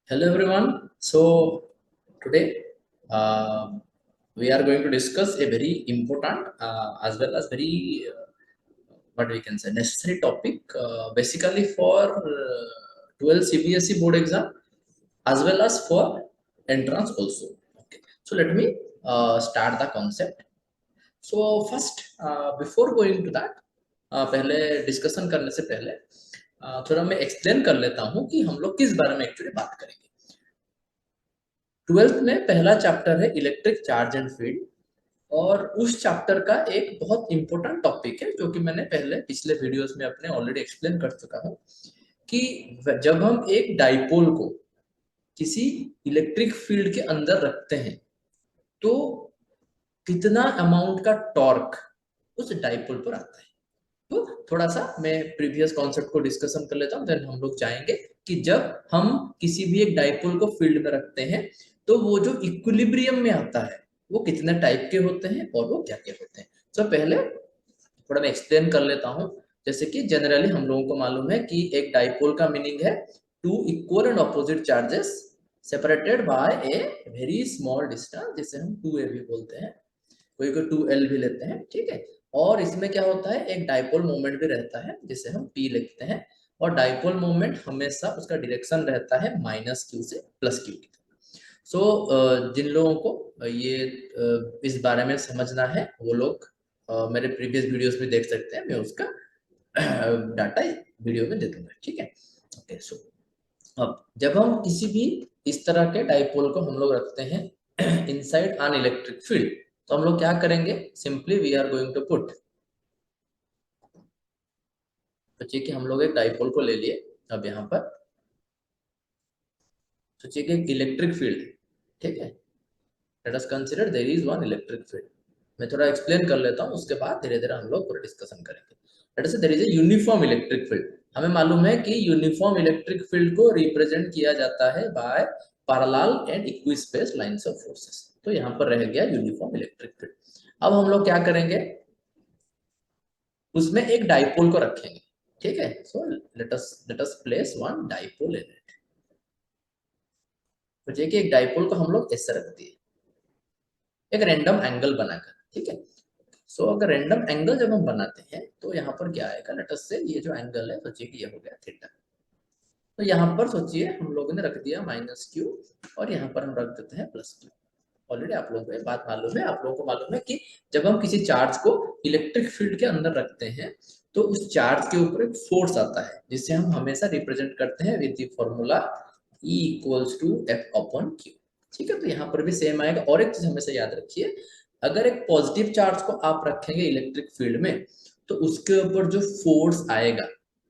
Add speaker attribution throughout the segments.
Speaker 1: Hello everyone. So today we are going to discuss a very important as well as very what we can say necessary topic basically for 12 CBSE board exam as well as for entrance also. Okay. So let me start the concept. So first before going to that पहले discussion करने से पहले थोड़ा मैं explain कर लेता हूँ कि हम लोग किस बारे में एक्चुअली बात करेंगे। 12th में पहला चैप्टर है इलेक्ट्रिक चार्ज एंड फील्ड और उस चैप्टर का एक बहुत इंपॉर्टेंट टॉपिक है जो कि मैंने पहले पिछले वीडियोस में अपने ऑलरेडी एक्सप्लेन कर चुका हूँ कि जब हम एक डाइपोल को किसी इलेक्ट्रिक फील्ड के अंदर रखते हैं तो कितना अमाउंट का टॉर्क उस डाइपोल पर आता है। तो थोड़ा सा मैं प्रीवियस कॉन्सेप्ट को डिस्कशन कर लेता हूँ, देन हम लोग जाएंगे कि जब हम किसी भी एक डाइपोल को फील्ड में रखते हैं तो वो जो इक्विलिब्रियम में आता है वो कितने टाइप के होते हैं और वो क्या क्या होते हैं। तो पहले थोड़ा मैं एक्सप्लेन कर लेता हूँ। जैसे कि जनरली हम लोगों को मालूम है कि एक डाइपोल का मीनिंग है two equal and opposite charges separated by a very small distance, जिसे हम 2a भी बोलते हैं, कोई कोई 2l भी लेते हैं, ठीक है। और इसमें क्या होता है, एक डाइपोल मोमेंट भी रहता है जिसे हम p लिखते हैं और डाइपोल मोमेंट हमेशा उसका डायरेक्शन रहता है -q से +q की। सो जिन लोगों को ये इस बारे में समझना है वो लोग मेरे प्रीवियस वीडियोस में देख सकते हैं, मैं उसका डाटा वीडियो में दे दूंगा, ठीक है। ओके, सो अब जब हम किसी भी इस तरह के डाइपोल को हम लोग रखते हैं इनसाइड एन इलेक्ट्रिक फील्ड, तो हम लोग क्या करेंगे, simply we are going to put, सोचिए कि हम लोग एक डाइपोल को ले लिए। अब यहाँ पर सोचिए कि एक इलेक्ट्रिक फील्ड, ठीक है, let us consider there is one electric field. मैं थोड़ा एक्सप्लेन कर लेता हूँ, उसके बाद धीरे धीरे हम लोग पूरा डिस्कशन करेंगे। Let us say there is a uniform electric field. हमें मालूम है कि यूनिफॉर्म इलेक्ट्रिक फील्ड को रिप्रेजेंट किया जाता है by parallel and equispaced lines of forces. तो यहाँ पर रह गया यूनिफॉर्म इलेक्ट्रिक फील्ड। अब हम लोग क्या करेंगे, उसमें एक डाइपोल को रखेंगे, ठीक है। So let us place one dipole in it. तो कि एक डाइपोल को हम लोग ऐसे रख दिए एक रैंडम एंगल बनाकर, ठीक है। सो अगर रैंडम एंगल जब हम बनाते हैं तो यहाँ पर क्या आएगा, लेट अस से ये जो एंगल है सोचिए कि ये हो गया थीटा। तो यहाँ पर सोचिए हम लोगों ने रख दिया -q और यहाँ पर हम रख देते हैं +q। ऑलरेडी आप लोगों को ये बात मालूम है, आप लोगों को मालूम है कि जब हम किसी चार्ज को इलेक्ट्रिक फील्ड के अंदर रखते हैं तो उस चार्ज के ऊपर एक फोर्स आता है जिसे हम हमेशा रिप्रेजेंट करते हैं with the formula E equals to F/Q। ठीक है, तो यहाँ पर भी सेम आएगा। और एक चीज हमेशा याद रखिए, अगर एक पॉजिटिव चार्ज को आप रखेंगे इलेक्ट्रिक फील्ड में तो उसके ऊपर जो फोर्स आएगा,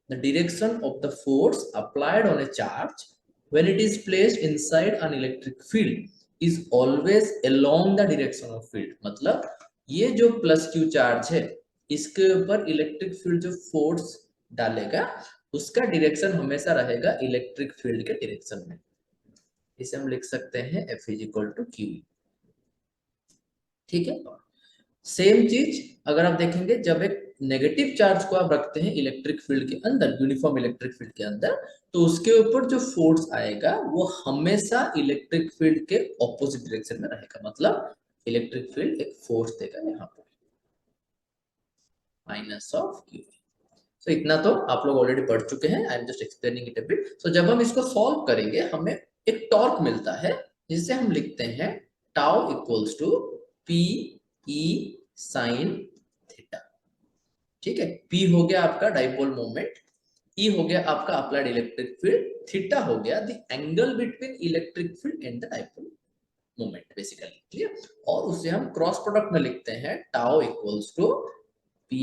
Speaker 1: the direction of the force applied on a charge when it is placed inside an electric field is always along the direction of field। मतलब ये जो +q चार्ज है इसके ऊपर इलेक्ट्रिक फील्ड जो फोर्स डालेगा उसका डायरेक्शन हमेशा रहेगा इलेक्ट्रिक फील्ड के डायरेक्शन में। इसे हम लिख सकते हैं F is equal to Q. ठीक है, सेम चीज अगर आप देखेंगे जब एक नेगेटिव चार्ज को आप रखते हैं इलेक्ट्रिक फील्ड के अंदर, यूनिफॉर्म इलेक्ट्रिक फील्ड के अंदर, तो उसके ऊपर जो फोर्स आएगा वो हमेशा इलेक्ट्रिक फील्ड के ऑपोजिट डायरेक्शन में रहेगा। मतलब इलेक्ट्रिक फील्ड एक फोर्स देगा यहाँ पर -q। तो इतना तो आप लोग ऑलरेडी पढ़ चुके हैं, I am just explaining it a bit. So जब हम इसको सॉल्व करेंगे हमें एक टॉर्क मिलता है जिसे हम लिखते हैं tau equals to P E sine theta. ठीक है, P हो गया आपका डाइपोल मोमेंट, E हो गया आपका अप्लाइड इलेक्ट्रिक फील्ड, थीटा हो गया the angle between electric field and the dipole moment basically. Clear? और उसे हम क्रॉस प्रोडक्ट में लिखते हैं tau equals to P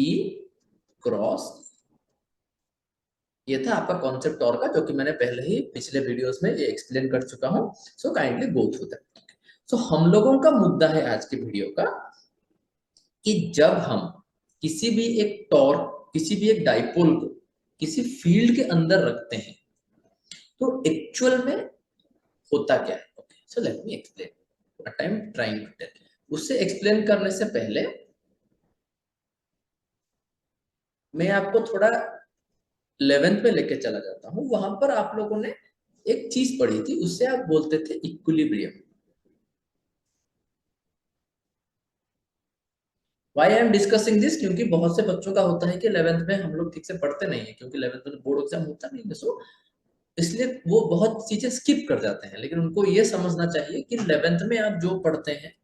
Speaker 1: cross. ये था आपका कॉन्सेप्ट और का, जो कि मैंने पहले ही पिछले वीडियोस में ये एक्सप्लेन कर चुका हूं। So kindly go through that. So हम लोगों का मुद्दा है आज की वीडियो का कि जब हम किसी भी एक टॉर्क, किसी भी एक डाइपोल को किसी फील्ड के अंदर रखते हैं तो एक्चुअल में होता क्या है। Okay, so let me explain what I am trying to tell. उससे एक्सप्लेन करने से पहले मैं आपको थोड़ा 11th में लेके चला जाता हूं। वहां पर आप लोगों ने एक चीज पढ़ी थी, उससे आप बोलते थे equilibrium. Why I am discussing this, क्योंकि बहुत से बच्चों का होता है कि 11th में हम लोग ठीक से पढ़ते नहीं है, क्योंकि 11th में बोर्ड एग्जाम होता नहीं है, सो इसलिए वो बहुत चीजें स्किप कर जाते हैं। लेकिन उनको ये समझना चाहिए कि 11th में आप जो पढ़ते हैं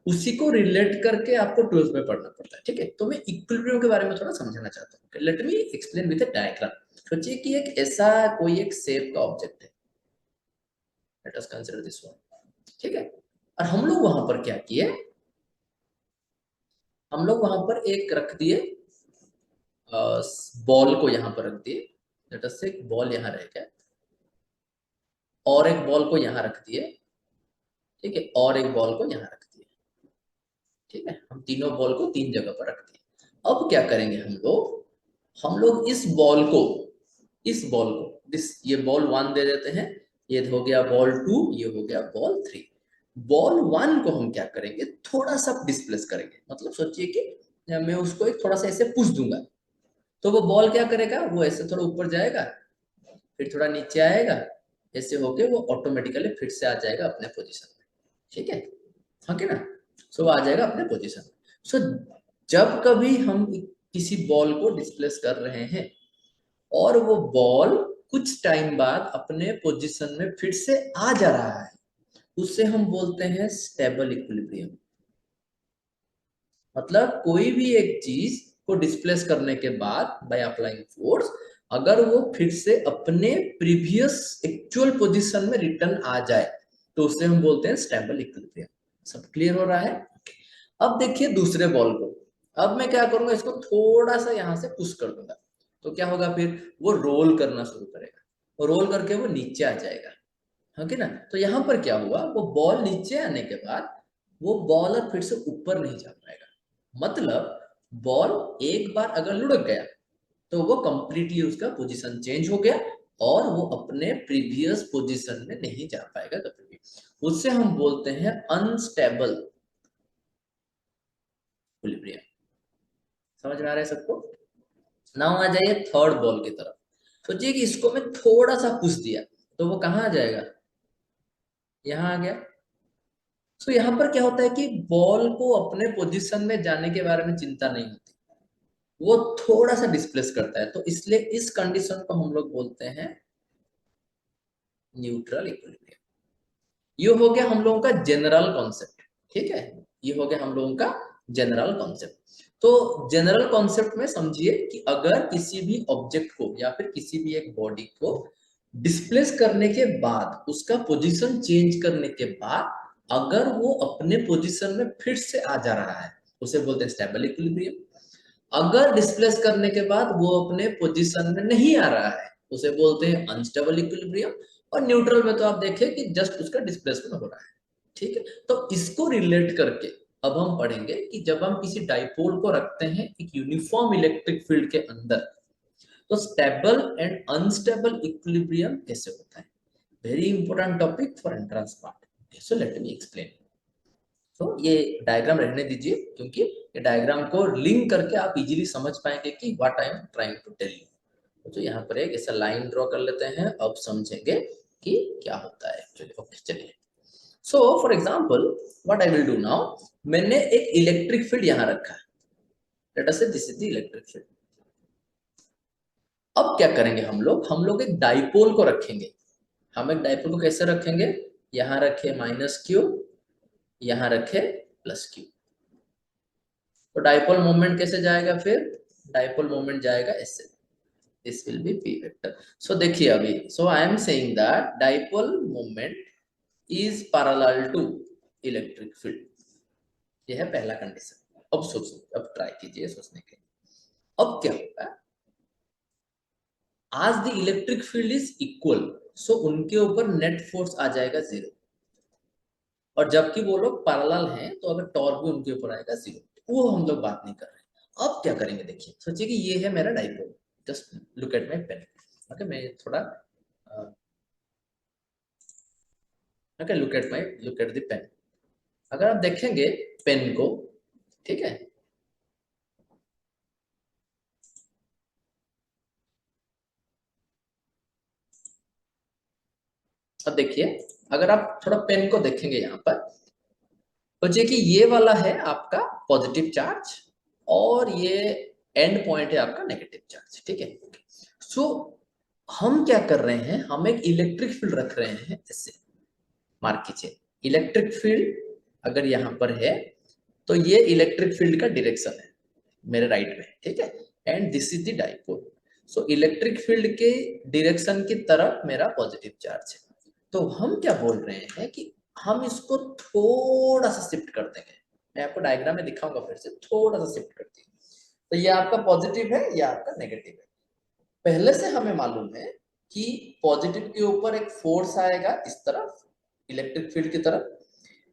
Speaker 1: उसी को रिलेट करके आपको 12th में पढ़ना पड़ता है, ठीक है। तो मैं इक्विलिब्रियम के बारे में थोड़ा समझाना चाहता हूँ। Late me explain with a diagram. सोचिए कि एक ऐसा कोई एक शेप का ऑब्जेक्ट है, let us consider this one, ठीक है। और हम लोग वहां पर क्या किए, हम लोग वहां पर एक रख दिए बॉल को, यहां पर रख दिए, लेट अस से एक बॉल यहां रह गया, और एक बॉल को यहां रख दिए, ठीक है, और एक बॉल को यहां रख दिए, ठीक है। हम तीनों बॉल को तीन जगह पर रख दिए। अब क्या करेंगे हम लोग इस ये बॉल वन दे देते हैं, ये हो गया बॉल टू, ये हो गया बॉल थ्री। बॉल वन को हम क्या करेंगे, थोड़ा सा डिस्प्लेस करेंगे। मतलब सोचिए कि मैं उसको एक थोड़ा सा ऐसे पुश दूंगा, तो वो बॉल क्या करेगा, वो ऐसे थोड़ा ऊपर जाएगा, फिर थोड़ा नीचे आएगा, ऐसे होके वो ऑटोमेटिकली फिर से आ जाएगा अपने पोजीशन में, ठीक है। हाँ कि ना, सो आ जाएगा अपने पोजीशन में। सो जब कभी हम किसी बॉल को डिस्प्लेस कर रहे हैं और वो बॉल कुछ टाइम बाद अपने पोजीशन में फिर से आ जा रहा है, उससे हम बोलते हैं स्टेबल इक्विलिब्रियम। मतलब कोई भी एक चीज को डिस्प्लेस करने के बाद बाय अप्लाइंग फोर्स, अगर वो फिर से अपने प्रीवियस एक्चुअल पोजीशन में रिटर्न आ जाए, तो उसे हम बोलते हैं स्टेबल इक्विलिब्रियम। सब क्लियर हो रहा है? अब देखिए दूसरे बॉल को, अब मैं क्या करूंगा, इसको थोड़ा सा यहां से पुश कर दूंगा, तो क्या होगा, फिर वो रोल करना शुरू करेगा, रोल करके वो नीचे आ जाएगा, हाँ कि ना। तो यहाँ पर क्या हुआ, वो बॉल नीचे आने के बाद वो बॉल अब फिर से ऊपर नहीं जा पाएगा। मतलब बॉल एक बार अगर लुढ़क गया तो वो कंप्लीटली उसका पोजीशन चेंज हो गया और वो अपने प्रीवियस पोजीशन में नहीं जा पाएगा कभी भी। उससे हम बोलते हैं अनस्टेबल इक्विलिब्रियम। समझ में आ रहा है सबको? नाउ आ जाइए थर्ड बॉल की तरफ। सोचिए कि इसको मैं थोड़ा सा पुश दिया, तो वो कहाँ आ जाएगा, यहाँ आ गया। तो यहाँ पर क्या होता है कि बॉल को अपने पोजीशन में जाने के बारे में चिंता नहीं होती, वो थोड़ा सा डिस्प्लेस करता है। तो इसलिए इस कंडीशन को हम लोग बोलते हैं न्यूट्रल इक्विलिब्रियम। ये हो गया हम लोगों का जनरल कॉन्सेप्ट, ठीक है। ये हो गया हम लोगों का जनरल कॉन्सेप्ट। तो जनरल कॉन्सेप्ट में समझिए कि अगर किसी भी ऑब्जेक्ट को या फिर किसी भी एक बॉडी को डिस्प्लेस करने के बाद, उसका पोजीशन चेंज करने के बाद अगर वो अपने पोजीशन में फिर से आ जा रहा है, उसे बोलते हैं स्टेबल इक्विलिब्रियम। अगर डिस्प्लेस करने के बाद वो अपने पोजीशन में नहीं आ रहा है, उसे बोलते हैं अनस्टेबल इक्विलिब्रियम। और न्यूट्रल में तो आप देखें कि जस्ट उसका डिस्प्लेसमेंट हो रहा है, ठीक है। तो इसको रिलेट करके अब हम पढ़ेंगे कि जब हम किसी डाइपोल को रखते हैं एक यूनिफॉर्म इलेक्ट्रिक फील्ड के अंदर, तो स्टेबल एंड अनस्टेबल इक्विलिब्रियम कैसे होता है। Very important topic for entrance part, so let me explain. तो ये डायग्राम रहने दीजिए, क्योंकि ये डायग्राम को लिंक करके आप इजीली समझ पाएंगे कि what I am trying to tell you. तो यहाँ पर एक ऐसा लाइन ड्रॉ कर लेते हैं, अब समझेंगे कि क्या होता है एक्चुअली। ओके चलिए, so for example what I will do now, मैंने एक इलेक्ट्रिक फील्ड यहाँ रखा है, लेट अस से this is the electric field. अब क्या करेंगे हम लोग एक डाइपोल को रखेंगे। हम एक डाइपोल को कैसे रखेंगे, यहाँ रखे माइनस क्यू, यहाँ रखे प्लस क्यू। तो डाइपोल मोमेंट कैसे जाएगा, फिर डाइपोल मोमेंट जाएगा ऐसे, this will be p vector. So देखिए अभी, so I am saying that dipole moment is parallel to electric field. ये है पहला कंडीशन। अब सोचिए, अब ट्राई कीजिए सोचने के। अब क्या होगा, as the electric field is equal, so उनके ऊपर नेट फोर्स आ जाएगा 0। और जबकि वो लोग पैरेलल हैं, तो अगर टॉर्क भी उनके ऊपर आएगा 0। वो हम लोग बात नहीं कर रहे। अब क्या करेंगे, देखिए सोचिए कि ये है मेरा dipole, just look at my pen. Okay मैं थोड़ा okay look at the pen. अगर आप देखेंगे पेन को, ठीक है, अब देखिए, अगर आप थोड़ा पेन को देखेंगे यहाँ पर, सोचिए कि ये वाला है आपका पॉजिटिव चार्ज और ये एंड पॉइंट है आपका नेगेटिव चार्ज, ठीक है। सो हम क्या कर रहे हैं, हम एक इलेक्ट्रिक फील्ड रख रहे हैं ऐसे, मार्क कीजिए इलेक्ट्रिक फील्ड अगर यहाँ पर है तो ये इलेक्ट्रिक फील्ड का डायरेक्शन है मेरे राइट में, ठीक है, and this is the dipole. So electric field के डायरेक्शन की तरफ मेरा पॉजिटिव चार्ज है। तो हम क्या बोल रहे हैं कि हम इसको थोड़ा सा शिफ्ट कर देंगे। मैं आपको डायग्राम में दिखाऊंगा, फिर से थोड़ा सा शिफ्ट कर दिए तो ये आपका पॉजिटिव है, ये आपका नेगेटिव है। पहले से हमें मालूम है कि पॉजिटिव के ऊपर एक फोर्स आएगा इस तरफ इलेक्ट्रिक फील्ड की तरफ,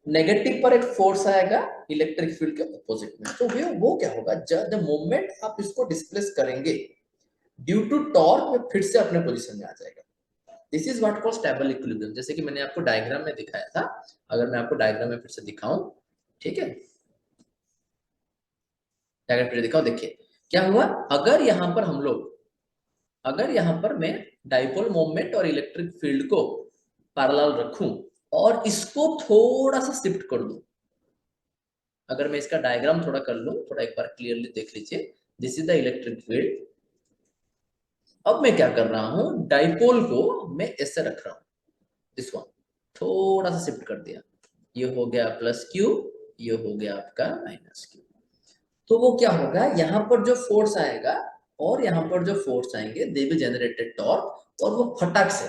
Speaker 1: नेगेटिव पर एक फोर्स आएगा इलेक्ट्रिक फील्ड के ऑपोजिट में। तो वो क्या होगा, द मोमेंट आप इसको डिस्प्लेस करेंगे ड्यू टू टॉर्क में फिर से अपने पोजीशन में आ जाएगा। This is what called stable equilibrium, जैसे कि मैंने आपको डायग्राम में दिखाया था। अगर मैं आपको डायग्राम में फिर से दिखाऊं, ठीक है, डायग्राम फिर दिखाओ, देखिए क्या हुआ। अगर यहाँ पर मैं डाइपोल मोमेंट और इलेक्ट्रिक फील्ड को पैरेलल रखूं और इसको थोड़ा सा शिफ्ट कर दूं, अगर मैं इसका डायग्राम थोड़ा कर लूं, थोड़ा एक बार क्लियरली देख लीजिए, this is the electric field. अब मैं क्या कर रहा हूं, डाइपोल को मैं ऐसे रख रहा हूं, दिस वन, थोड़ा सा शिफ्ट कर दिया, ये हो गया प्लस क्यू, ये हो गया आपका माइनस क्यू। तो वो क्या होगा, यहाँ पर जो फोर्स आएगा और यहाँ पर जो फोर्स आएंगे दे विल जनरेटेड टॉर्क, और वो फटाक से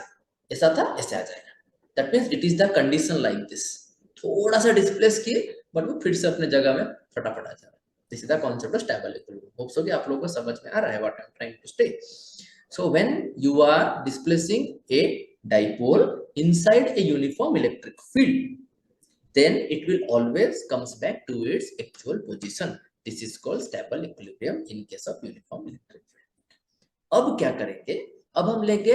Speaker 1: ऐसा था ऐसे आ जाएगा। That means it is the condition like this, थोड़ा सा डिस्प्लेस किए बट वो फिर से अपने जगह में फटाफट आ जा रहा है। This is the concept of stable equilibrium. Hope so कि आप लोगों को समझ में आ रहा है what I am trying to stay. So when you are displacing a dipole inside a uniform electric field, then it will always comes back to its actual position. This is called stable equilibrium in case of uniform electric field. अब क्या करेंगे, अब हम लेंगे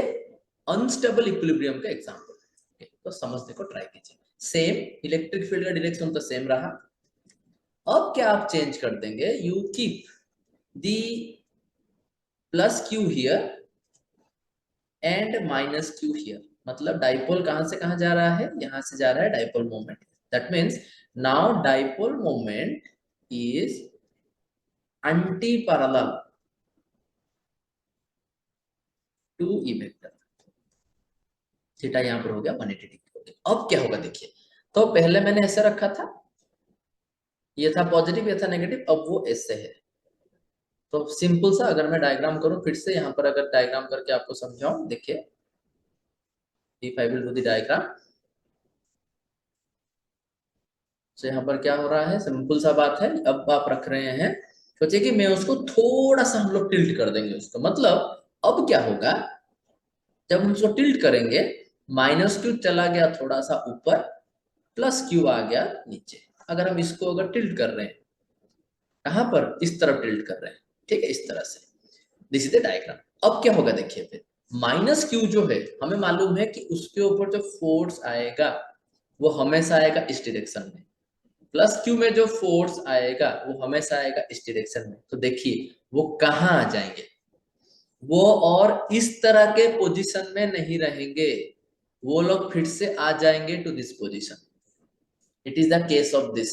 Speaker 1: unstable equilibrium का example. तो समझने को ट्राई कीजिए। सेम इलेक्ट्रिक फील्ड का डायरेक्शन तो सेम रहा, अब क्या आप चेंज कर देंगे, you keep the plus Q here and minus Q here. मतलब डाइपोल कहां से कहां जा रहा है, यहां से जा रहा है dipole moment. That means now dipole moment is anti parallel to E vector. Theta यहां पर हो गया 180 डिग्री। अब क्या होगा देखिए, तो पहले मैंने ऐसे रखा था, ये था पॉजिटिव, ये था नेगेटिव, अब वो ऐसे है। तो सिंपल सा अगर मैं डायग्राम करूं फिर से, यहां पर अगर डायग्राम करके आपको समझाऊं, देखिए if I will do the diagram, तो यहाँ पर क्या हो रहा है, सिंपल सा बात है। अब आप रख रहे हैं, सोचिए कि मैं उसको थोड़ा सा हम लोग टिल्ट कर देंगे उसको, मतलब अब क्या होगा, जब हम उसको टिल्ट करेंगे, माइनस क्यू चला गया थोड़ा सा ऊपर, प्लस क्यू आ गया नीचे। अगर हम इसको अगर टिल्ट कर रहे हैं, कहां पर, इस तरफ टिल्ट कर रहे हैं, ठीक है, इस तरह से। This is the diagram. अब क्या होगा देखिए, फिर माइनस क्यू जो है हमें मालूम है कि उसके ऊपर जो फोर्स आएगा वो हमेशा आएगा इस डायरेक्शन में, प्लस क्यू में जो फोर्स आएगा वो हमेशा आएगा इस डायरेक्शन में। तो देखिए वो कहाँ आ जाएंगे, वो और इस तरह के पोजीशन में नहीं रहेंगे, वो लोग फिर से आ जाएंगे to this position. It is the case of this,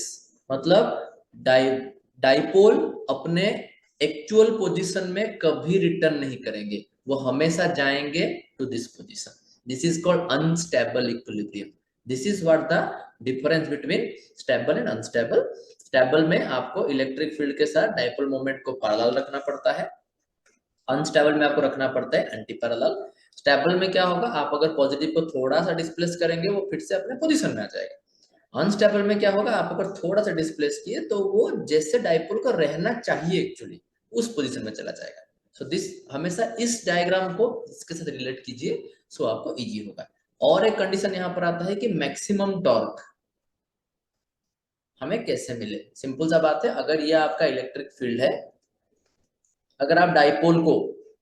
Speaker 1: मतलब डाइपोल अपने एक्चुअल पोजीशन में कभी रिटर्न नहीं करेंगे, वो हमेशा जाएंगे to this position. This is called unstable equilibrium. This is what the difference between stable and unstable. Stable में आपको इलेक्ट्रिक फील्ड के साथ डाइपोल मोमेंट को पैरेलल रखना पड़ता है, अनस्टेबल में आपको रखना पड़ता है एंटी पैरेलल। स्टेबल में क्या होगा, आप अगर पॉजिटिव को थोड़ा सा डिस्प्लेस करेंगे वो फिर से अपने पोजीशन में आ जाएगा। अनस्टेबल में क्या होगा, आप अगर थोड़ा सा डिस्प्लेस किए तो वो जैसे डाइपोल का रहना चाहिए एक्चुअली उस पोजीशन में चला जाएगा। सो दिस, हमेशा इस डायग्राम को इसके साथ रिलेट कीजिए, सो आपको इजी होगा। और एक कंडीशन यहाँ पर आता है कि मैक्सिमम टॉर्क हमें कैसे मिले। सिंपल सा बात है, अगर ये आपका इलेक्ट्रिक फील्ड है, अगर आप डाइपोल को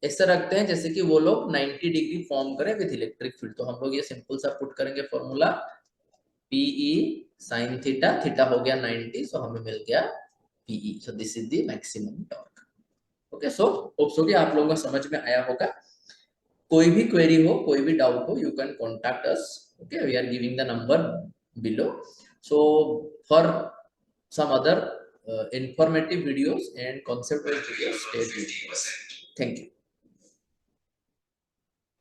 Speaker 1: ऐसे रखते हैं जैसे कि वो लोग 90 डिग्री फॉर्म करें विद इलेक्ट्रिक फील्ड, तो हम लोग ये सिंपल सा पुट करेंगे formula, PE sine theta, theta हो गया 90, सो हमें मिल गया PE. So this is the maximum torque. Okay, so hope so कि आप लोगों को समझ में आया होगा। कोई भी क्वेरी हो, कोई भी डाउट हो, you can contact us Okay, we are giving the number below. So for some other informative videos and concept-wise videos, stay tuned. Thank you.